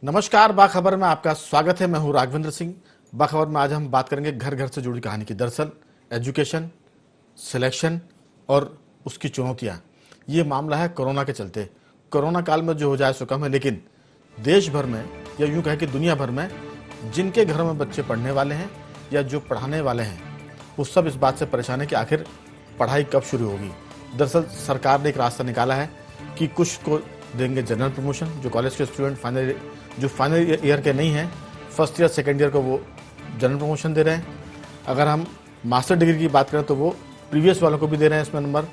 नमस्कार, बाखबर में आपका स्वागत है। मैं हूं राघवेंद्र सिंह। बाखबर में आज हम बात करेंगे घर घर से जुड़ी कहानी की। दरअसल एजुकेशन, सिलेक्शन और उसकी चुनौतियां, ये मामला है कोरोना के चलते। कोरोना काल में जो हो जाए सो कम है, लेकिन देश भर में या यूं कहें कि दुनिया भर में जिनके घरों में बच्चे पढ़ने वाले हैं या जो पढ़ाने वाले हैं, वो सब इस बात से परेशान है कि आखिर पढ़ाई कब शुरू होगी। दरअसल सरकार ने एक रास्ता निकाला है कि कुछ को देंगे जनरल प्रमोशन, जो कॉलेज के स्टूडेंट फाइनल ईयर के नहीं हैं, फर्स्ट ईयर सेकेंड ईयर को वो जनरल प्रमोशन दे रहे हैं। अगर हम मास्टर डिग्री की बात करें तो वो प्रीवियस वालों को भी दे रहे हैं इसमें नंबर।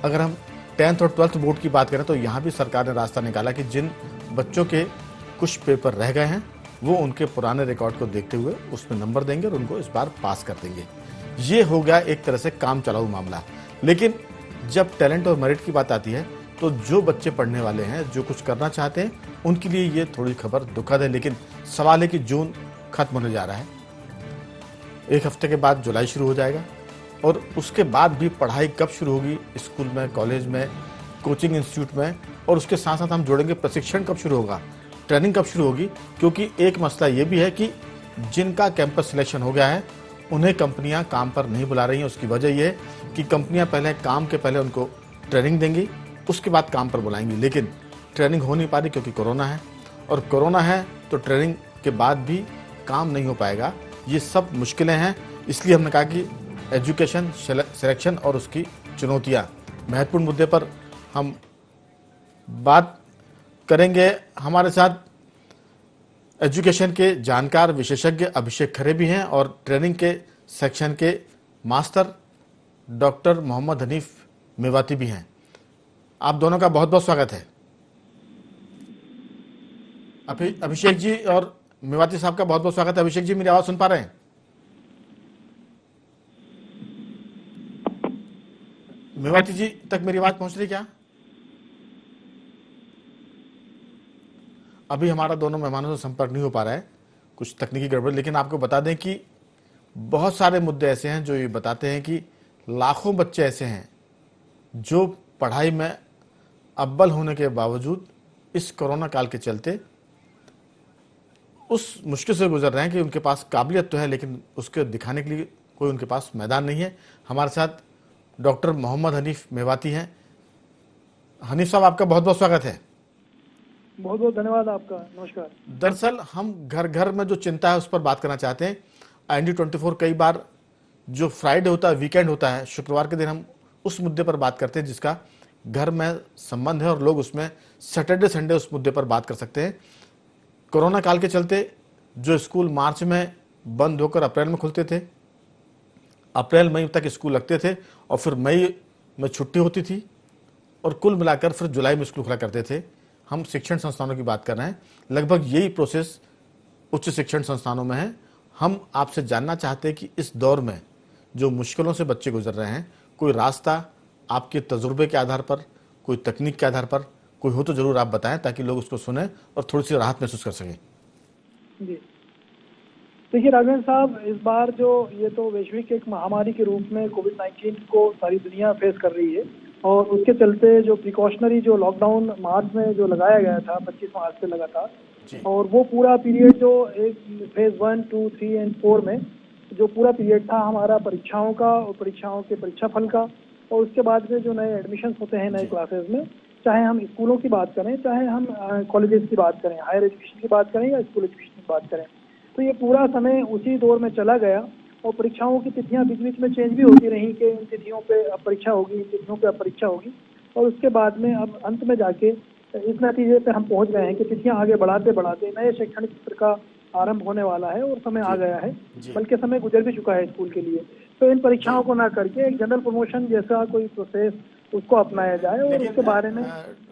अगर हम 10th और 12th बोर्ड की बात करें तो यहाँ भी सरकार ने रास्ता निकाला कि जिन बच्चों के कुछ पेपर रह गए हैं वो उनके पुराने रिकॉर्ड को देखते हुए उसमें नंबर देंगे और उनको इस बार पास कर देंगे। ये हो गया एक तरह से काम चलाऊ मामला। लेकिन जब टैलेंट और मेरिट की बात आती है तो जो बच्चे पढ़ने वाले हैं, जो कुछ करना चाहते हैं, उनके लिए ये थोड़ी खबर दुखद है। लेकिन सवाल है कि जून खत्म होने जा रहा है, एक हफ्ते के बाद जुलाई शुरू हो जाएगा और उसके बाद भी पढ़ाई कब शुरू होगी स्कूल में, कॉलेज में, कोचिंग इंस्टीट्यूट में, और उसके साथ साथ हम जोड़ेंगे प्रशिक्षण कब शुरू होगा, ट्रेनिंग कब शुरू होगी। क्योंकि एक मसला ये भी है कि जिनका कैंपस सिलेक्शन हो गया है उन्हें कंपनियां काम पर नहीं बुला रही हैं। उसकी वजह यह है कि कंपनियां पहले काम के पहले उनको ट्रेनिंग देंगी, उसके बाद काम पर बुलाएंगी। लेकिन ट्रेनिंग हो नहीं पा रही क्योंकि कोरोना है, और कोरोना है तो ट्रेनिंग के बाद भी काम नहीं हो पाएगा। ये सब मुश्किलें हैं। इसलिए हमने कहा कि एजुकेशन, सिलेक्शन और उसकी चुनौतियां, महत्वपूर्ण मुद्दे पर हम बात करेंगे। हमारे साथ एजुकेशन के जानकार विशेषज्ञ अभिषेक खरे भी हैं और ट्रेनिंग के सेक्शन के मास्टर डॉक्टर मोहम्मद हनीफ मेवाती भी हैं। आप दोनों का बहुत बहुत स्वागत है। अभिषेक जी और मेवाती साहब का बहुत बहुत स्वागत है। अभिषेक जी, मेरी आवाज सुन पा रहे हैं? मेवाती जी तक मेरी आवाज पहुंच रही क्या? अभी हमारा दोनों मेहमानों से संपर्क नहीं हो पा रहा है, कुछ तकनीकी गड़बड़। लेकिन आपको बता दें कि बहुत सारे मुद्दे ऐसे हैं जो ये बताते हैं कि लाखों बच्चे ऐसे हैं जो पढ़ाई में अव्वल होने के बावजूद इस कोरोना काल के चलते उस मुश्किल से गुजर रहे हैं कि उनके पास काबिलियत तो है लेकिन उसके दिखाने के लिए कोई उनके पास मैदान नहीं है। हमारे साथ डॉक्टर मोहम्मद हनीफ मेवाती हैं। हनीफ साहब, आपका बहुत बहुत स्वागत है। बहुत बहुत धन्यवाद आपका। नमस्कार। दरअसल हम घर घर में जो चिंता है उस पर बात करना चाहते हैं। IND24 कई बार जो फ्राइडे होता है, वीकेंड होता है, शुक्रवार के दिन हम उस मुद्दे पर बात करते हैं जिसका घर में संबंध है और लोग उसमें सैटरडे संडे उस मुद्दे पर बात कर सकते हैं। कोरोना काल के चलते जो स्कूल मार्च में बंद होकर अप्रैल में खुलते थे, अप्रैल मई तक स्कूल लगते थे और फिर मई में छुट्टी होती थी और कुल मिलाकर फिर जुलाई में स्कूल खुला करते थे। हम शिक्षण संस्थानों की बात कर रहे हैं। लगभग यही प्रोसेस उच्च शिक्षण संस्थानों में है। हम आपसे जानना चाहते हैं कि इस दौर में जो मुश्किलों से बच्चे गुजर रहे हैं, कोई रास्ता आपके तजुर्बे के आधार पर, कोई तकनीक के आधार पर कोई हो तो जरूर आप बताएं ताकि लोग उसको सुने और थोड़ी सी राहत महसूस कर सकें। जी, देखिए राघवेंद्र साहब, इस बार जो ये तो वैश्विक एक महामारी के रूप में कोविड-19 को सारी दुनिया फेस कर रही है और उसके चलते जो प्रिकॉशनरी जो लॉकडाउन मार्च में जो लगाया गया था 25 मार्च से लगातार, और वो पूरा पीरियड जो एक फेज 1, 2, 3 एंड 4 में जो पूरा पीरियड था हमारा परीक्षाओं का और परीक्षाओं के परीक्षाफल का, और उसके बाद में जो नए एडमिशन होते हैं नए क्लासेस में, चाहे हम स्कूलों की बात करें, चाहे हम कॉलेजेस की बात करें, हायर एजुकेशन की बात करें या स्कूल एजुकेशन की बात करें, तो ये पूरा समय उसी दौर में चला गया और परीक्षाओं की तिथियां बीच बीच में चेंज भी होती रही कि इन तिथियों पे अब परीक्षा होगी, इन तिथियों पे अब परीक्षा होगी, और उसके बाद में अब अंत में जाके इस नतीजे पे हम पहुंच गए हैं कि तिथियां आगे बढ़ाते बढ़ाते नए शैक्षणिक सत्र का आरंभ होने वाला है और समय आ गया है, बल्कि समय गुजर भी चुका है स्कूल के लिए। तो इन परीक्षाओं को ना करके एक जनरल प्रमोशन जैसा कोई प्रोसेस उसको अपनाया जाए और उसके बारे में।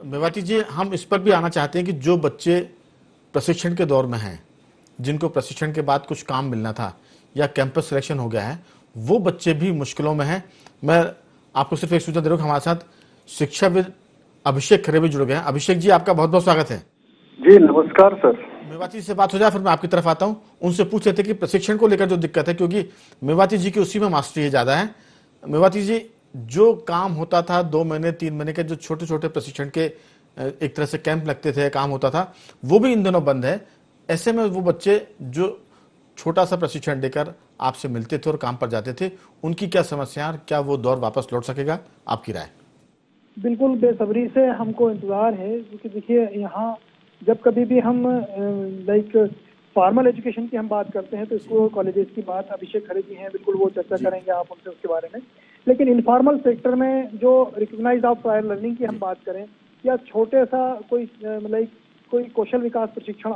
मेवाती जी, हम इस पर भी आना चाहते हैं कि जो बच्चे प्रशिक्षण के दौर में हैं, जिनको प्रशिक्षण के बाद कुछ काम मिलना था या कैंपस सिलेक्शन हो गया है, वो बच्चे भी मुश्किलों में हैं। मैं आपको सिर्फ एक सूचना दे रहा हूँ, हमारे साथ शिक्षाविद अभिषेक खरे भी जुड़ गए हैं। अभिषेक जी, आपका बहुत बहुत स्वागत है। जी नमस्कार सर। मेवाती से बात हो जाए फिर मैं आपकी तरफ आता हूँ। उनसे पूछ रहे थे कि प्रशिक्षण को लेकर जो दिक्कत है, क्योंकि मेवाती जी की उसी में मास्टरी ज्यादा है। मेवाती जी, जो काम होता था 2 महीने 3 महीने के, जो छोटे छोटे प्रशिक्षण के एक तरह से कैंप लगते थे, काम होता था, वो भी इन दिनों बंद है। ऐसे में वो बच्चे जो छोटा सा प्रशिक्षण देकर आपसे मिलते थे और काम पर जाते थे, उनकी क्या समस्या, क्या वो दौर वापस लौट सकेगा, आपकी राय? बिल्कुल बेसब्री से हमको इंतजार है, क्योंकि देखिए यहाँ जब कभी भी हम लाइक फॉर्मल एजुकेशन की हम बात करते हैं तो स्कूल कॉलेजेस की बात अभिषेक खरे जी हैं, बिल्कुल वो चर्चा करेंगे आप उनसे उसके बारे में। लेकिन इनफॉर्मल सेक्टर में जो रिकॉग्नाइज ऑफ प्रायर लर्निंग की हम बात करें, या छोटे सा कोई लाइक कोई कौशल विकास प्रशिक्षण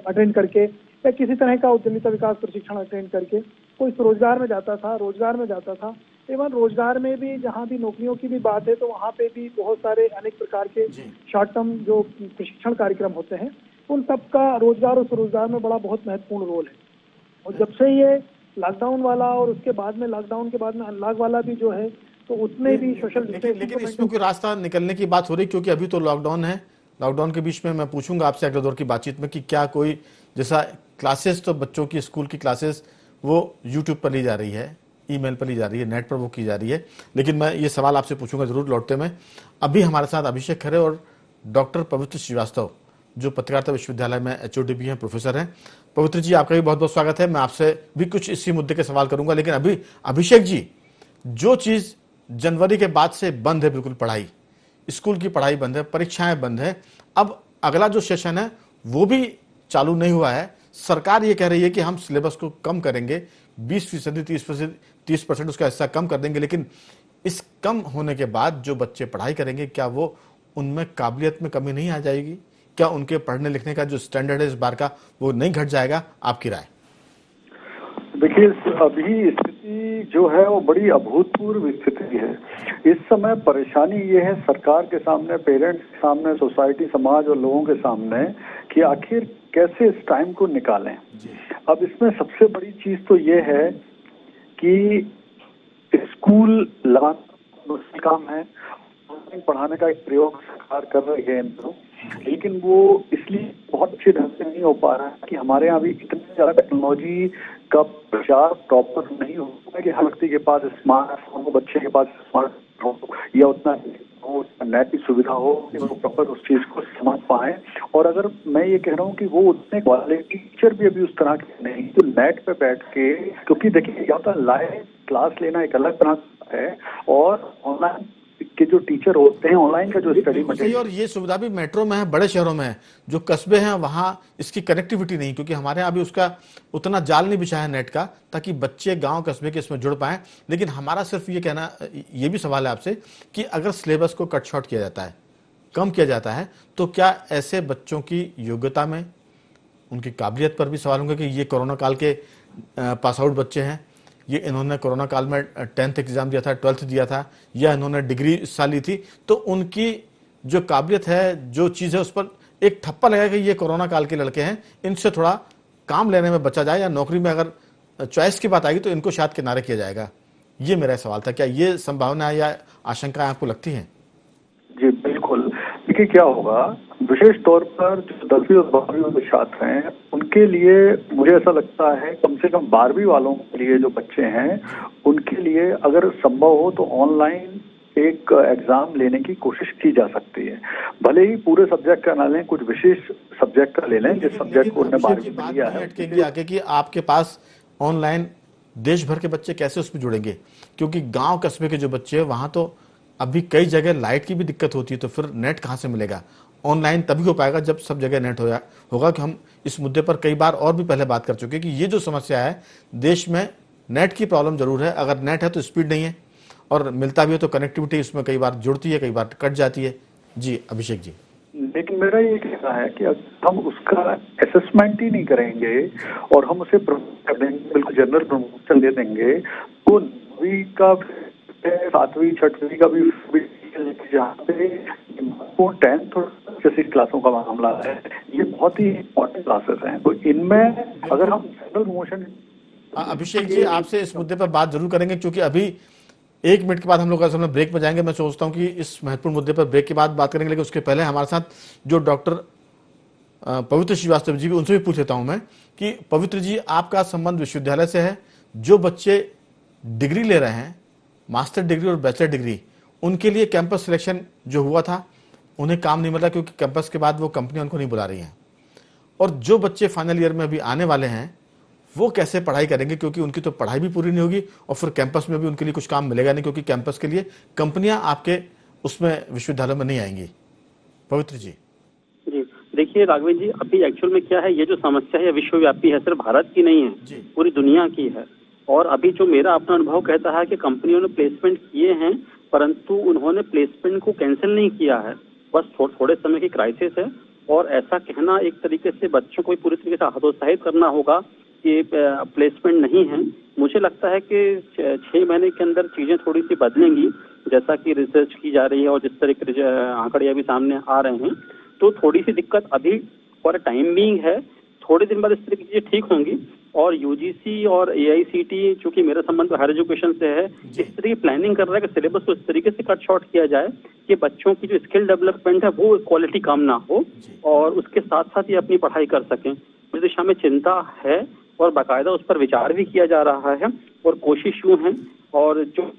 अटेंड करके, या किसी तरह का उद्यमिता विकास प्रशिक्षण अटेंड करके कोई रोजगार में जाता था। इवन रोजगार में भी जहाँ भी नौकरियों की भी बात है तो वहाँ पे भी बहुत सारे अनेक प्रकार के शॉर्ट टर्म जो प्रशिक्षण कार्यक्रम होते हैं, उन सब का रोजगार और स्वरोजगार में बड़ा बहुत महत्वपूर्ण रोल है। और जब से ये लॉकडाउन वाला और उसके बाद में लॉकडाउन के बाद में अनलॉक वाला भी जो है, तो उसमें भी सोशल लेकिन इसमें कोई रास्ता निकलने की बात हो रही, क्योंकि अभी तो लॉकडाउन है। लॉकडाउन के बीच में मैं पूछूंगा आपसे अगले दौर की बातचीत में कि क्या कोई जैसा क्लासेस, तो बच्चों की स्कूल की क्लासेस वो यूट्यूब पर ली जा रही है, ईमेल पर ली जा रही है, नेट पर वो की जा रही है, लेकिन मैं ये सवाल आपसे पूछूंगा जरूर लौटते में। अभी हमारे साथ अभिषेक खरे और डॉक्टर पवित्र श्रीवास्तव, जो पत्रकारिता विश्वविद्यालय में एचओडी भी हैं, प्रोफेसर हैं। पवित्र जी, आपका भी बहुत बहुत स्वागत है। मैं आपसे भी कुछ इसी मुद्दे के सवाल करूंगा, लेकिन अभी अभिषेक जी, जो चीज जनवरी के बाद से बंद है, बिल्कुल पढ़ाई, स्कूल की पढ़ाई बंद है, परीक्षाएं बंद है, अब अगला जो सेशन है वो भी चालू नहीं हुआ है। सरकार ये कह रही है कि हम सिलेबस को कम करेंगे, 20%, 30% उसका हिस्सा कम कर देंगे, लेकिन इस कम होने के बाद जो बच्चे पढ़ाई करेंगे, क्या वो उनमें काबिलियत में कमी नहीं आ जाएगी? क्या उनके पढ़ने लिखने का जो स्टैंडर्ड है इस बार का वो नहीं घट जाएगा? आपकी राय? देखिए, अभी स्थिति जो है वो बड़ी अभूतपूर्व स्थिति है। इस समय परेशानी ये है सरकार के सामने, पेरेंट्स के सामने, सोसाइटी, समाज और लोगों के सामने, कि आखिर कैसे इस टाइम को निकालें। अब इसमें सबसे बड़ी चीज तो ये है कि स्कूल लगाना मुश्किल काम है। ऑनलाइन पढ़ाने का एक प्रयोग सरकार कर रही है इन दिनों, लेकिन वो इसलिए बहुत अच्छे ढंग से नहीं हो पा रहा है कि हमारे यहाँ भी इतनी ज्यादा टेक्नोलॉजी का प्रचार प्रॉपर नहीं होता है कि हर व्यक्ति के पास स्मार्टफोन हो, बच्चे के पास स्मार्टफोन हो, या उतना हो, नेट की सुविधा हो कि वो प्रॉपर उस चीज को समझ पाए। और अगर मैं ये कह रहा हूँ कि वो उतने वाले टीचर भी अभी उस तरह के नहीं, तो नेट पे बैठ के, क्योंकि देखिए क्या होता है, लाइव क्लास लेना एक अलग तरह का है, और ऑनलाइन के जो टीचर होते हैं, ऑनलाइन का जो स्टडी मटेरियल, और ये सुविधा भी मेट्रो में है, बड़े शहरों में है। जो कस्बे हैं वहाँ इसकी कनेक्टिविटी नहीं, क्योंकि हमारे यहाँ अभी उसका उतना जाल नहीं बिछा है नेट का, ताकि बच्चे गांव कस्बे के इसमें जुड़ पाएं। लेकिन हमारा सिर्फ ये कहना, ये भी सवाल है आपसे कि अगर सिलेबस को कट शॉर्ट किया जाता है, कम किया जाता है, तो क्या ऐसे बच्चों की योग्यता में, उनकी काबिलियत पर भी सवाल होंगे कि ये कोरोना काल के पास आउट बच्चे हैं, ये इन्होंने कोरोना काल में 10th एग्जाम दिया था, 12th दिया था, या इन्होंने डिग्री इस साल ली थी, तो उनकी जो काबिलियत है, जो चीज़ है, उस पर एक ठप्पा लगा कि ये कोरोना काल के लड़के हैं, इनसे थोड़ा काम लेने में बचा जाए, या नौकरी में अगर चॉइस की बात आएगी तो इनको शायद किनारे किया जाएगा। ये मेरा सवाल था, क्या ये संभावना या आशंकाएं आपको लगती हैं? जी बिल्कुल। देखिए क्या होगा, विशेष तौर पर जो 10वीं और 12वीं के छात्र हैं उनके लिए मुझे ऐसा लगता है, कम से कम 12वीं वालों के लिए जो बच्चे हैं उनके लिए अगर संभव हो तो ऑनलाइन एक एग्जाम लेने की कोशिश की जा सकती है। भले ही पूरे सब्जेक्ट का ना लें, कुछ विशेष सब्जेक्ट का ले लें जिस सब्जेक्ट को उन्होंने 12वीं में लिया है। आगे कि आपके पास ऑनलाइन देश भर के बच्चे कैसे उसमें जुड़ेंगे, क्योंकि गांव कस्बे के जो बच्चे हैं वहां तो अभी कई जगह लाइट की भी दिक्कत होती है, तो फिर नेट कहाँ से मिलेगा? ऑनलाइन तभी हो पाएगा जब सब जगह नेट होगा। कि हम इस मुद्दे पर कई बार और भी पहले बात कर चुके हैं कि ये जो समस्या है देश में, नेट की प्रॉब्लम जरूर है। अगर नेट है तो स्पीड नहीं है, और मिलता भी है तो कनेक्टिविटी उसमें कई बार जुड़ती है, कई बार कट जाती है। जी अभिषेक जी। लेकिन मेरा ये कहना है कि हम उसका असेसमेंट ही नहीं करेंगे और हम उसे कर देंगे, बिल्कुल जनरल प्रमोशन दे देंगे, तो 9वीं का 7वीं 6वीं का भी जहाँ पे 10th और जैसी क्लासों का मामला है, ये बहुत ही इम्पोर्टेंट क्लासेस हैं, तो इनमें अगर हम जनरल प्रमोशन। अभिषेक जी, आपसे इस मुद्दे पर बात जरूर करेंगे, क्योंकि अभी 1 मिनट के बाद हम लोग असल में ब्रेक में जाएंगे। मैं सोचता हूं कि इस महत्वपूर्ण मुद्दे पर ब्रेक के बाद बात करेंगे, लेकिन उसके पहले हमारे साथ जो डॉक्टर पवित्र श्रीवास्तव जी भी, उनसे भी पूछ लेता हूं मैं कि पवित्र जी, आपका संबंध विश्वविद्यालय से है। जो बच्चे डिग्री ले रहे हैं, मास्टर डिग्री और बैचलर डिग्री, उनके लिए कैंपस सिलेक्शन जो हुआ था, उन्हें काम नहीं मिल रहा क्योंकि कैंपस के बाद वो कंपनी उनको नहीं बुला रही हैं। और जो बच्चे फाइनल ईयर में अभी आने वाले हैं वो कैसे पढ़ाई करेंगे, क्योंकि उनकी तो पढ़ाई भी पूरी नहीं होगी और फिर कैंपस में भी उनके लिए कुछ काम मिलेगा नहीं, क्योंकि कैंपस के लिए कंपनियां आपके उसमें विश्वविद्यालय में नहीं आएंगी। पवित्र जी। जी देखिए राघवेंद्र जी, अभी एक्चुअल में क्या है, ये जो समस्या है विश्वव्यापी है, सिर्फ भारत की नहीं है, पूरी दुनिया की है। और अभी जो मेरा अपना अनुभव कहता है कि कंपनियों ने प्लेसमेंट किए हैं, परंतु उन्होंने प्लेसमेंट को कैंसिल नहीं किया है, बस थोड़े समय की क्राइसिस है। और ऐसा कहना एक तरीके से बच्चों को पूरी तरीके से हतोत्साहित करना होगा कि प्लेसमेंट नहीं है। मुझे लगता है कि 6 महीने के अंदर चीजें थोड़ी सी बदलेंगी, जैसा कि रिसर्च की जा रही है और जिस तरह के आंकड़े अभी सामने आ रहे हैं। तो थोड़ी सी दिक्कत अभी फॉर टाइम बीइंग है, थोड़े दिन बाद इस तरह की चीजें ठीक होंगी। और यूजीसी और एआईसीटी, चूंकि मेरा संबंध हायर एजुकेशन से है, इस तरह की प्लानिंग कर रहा है कि सिलेबस को इस तरीके से कट शॉर्ट किया जाए कि बच्चों की जो स्किल डेवलपमेंट है वो क्वालिटी कम ना हो और उसके साथ साथ ये अपनी पढ़ाई कर सकें। इस दिशा में चिंता है और बाकायदा उस पर विचार भी किया जा रहा है और कोशिश यूं है और जो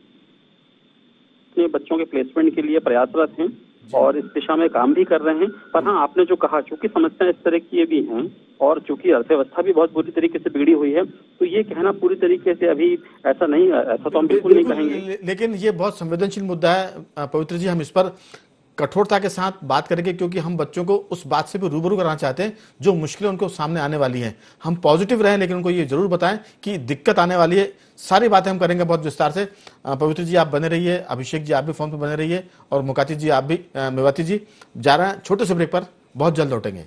बच्चों के प्लेसमेंट के लिए प्रयासरत हैं और इस दिशा में काम भी कर रहे हैं। पर हाँ, आपने जो कहा, चूंकि समस्या इस तरह की भी हैं और चूंकि अर्थव्यवस्था भी बहुत बुरी तरीके से बिगड़ी हुई है, तो ये कहना पूरी तरीके से अभी ऐसा नहीं, ऐसा तो हम बिल्कुल नहीं कहेंगे। लेकिन ये बहुत संवेदनशील मुद्दा है पवित्र जी, हम इस पर कठोरता के साथ बात करेंगे क्योंकि हम बच्चों को उस बात से भी रूबरू कराना चाहते हैं जो मुश्किलें उनको सामने आने वाली हैं। हम पॉजिटिव रहें लेकिन उनको ये जरूर बताएं कि दिक्कत आने वाली है। सारी बातें हम करेंगे बहुत विस्तार से। पवित्र जी आप बने रहिए, अभिषेक जी आप भी फोन पर बने रहिए और मुकाती जी आप भी, मेवाती जी। जा रहे हैं छोटे से ब्रेक पर, बहुत जल्द लौटेंगे।